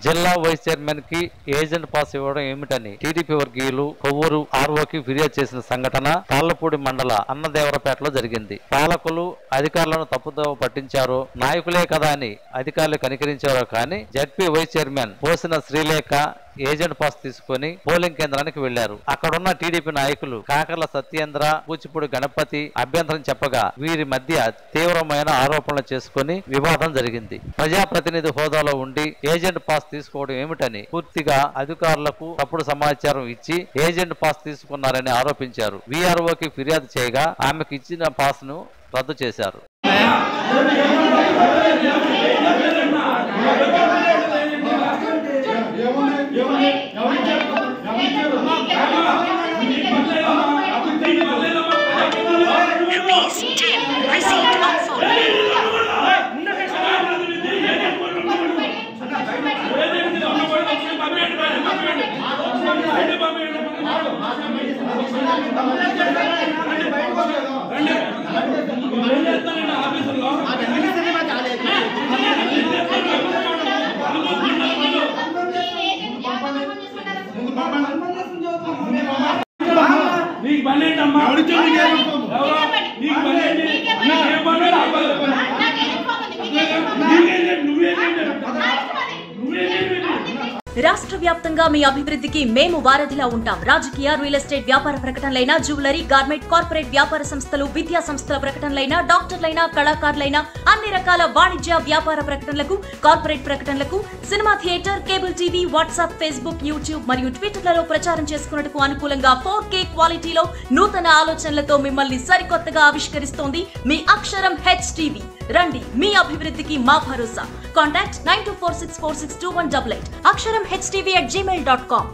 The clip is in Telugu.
జిల్లా వైస్ చైర్మన్ కి ఏజెంట్ పాస్ ఇవ్వడం ఏమిటని టీడీపీ వర్గీయులు కొవ్వూరు ఆర్ఓకి ఫిర్యాదు చేసిన సంఘటన తాళ్లపూడి మండల అన్నదేవరపేటలో జరిగింది. పాలకులు అధికారులను తప్పుదోవ పట్టించారో, నాయకులే కదా అని అధికారులు కనికరించారో కానీ జడ్పీ వైస్ చైర్మన్ పోసిన శ్రీలేఖ ఏజెంట్ పాస్ తీసుకుని పోలింగ్ కేంద్రానికి వెళ్లారు. అక్కడున్న టీడీపీ నాయకులు కాకర్ల సత్యేంద్ర, కూచిపూడి గణపతి అభ్యంతరం చెప్పగా వీరి మధ్య తీవ్రమైన ఆరోపణలు చేసుకుని వివాదం జరిగింది. ప్రజాప్రతినిధి హోదాలో ఉండి ఏజెంట్ పాస్ తీసుకోవడం ఏమిటని పూర్తిగా అధికారులకు తప్పుడు సమాచారం ఇచ్చి ఏజెంట్ పాస్ తీసుకున్నారని ఆరోపించారు. వీఆర్ఓకి ఫిర్యాదు చేయగా ఆమెకు ఇచ్చిన పాస్ ను రద్దు చేశారు. రాష్ట్ర వ్యాప్తంగా మీ అభివృద్ధికి మేము వారధిలా ఉంటాం. రాజకీయ, రియల్ ఎస్టేట్ వ్యాపార ప్రకటనలైన, జ్యువెలరీ, గార్మెంట్, కార్పొరేట్ వ్యాపార సంస్థలు, విద్యా సంస్థల ప్రకటనలైన, డాక్టర్లైన, కళాకారులైన అన్ని రకాల వాణిజ్య వ్యాపార ప్రకటనలకు, కార్పొరేట్ ప్రకటనలకు, cinema theatre, cable TV, WhatsApp, Facebook, YouTube మరియు ట్విట్టర్లలో ప్రచారం చేసుకున్నట్టుకు అనుకూలంగా 4K క్వాలిటీలో నూతన ఆలోచనలతో మిమ్మల్ని సరికొత్తగా ఆవిష్కరిస్తోంది మీ అక్షరం HTV. రండి, మీ అభివృద్ధికి మా భరోసా. కాంటాక్ట్ 9246462188 అక్షరం HTV@gmail.com.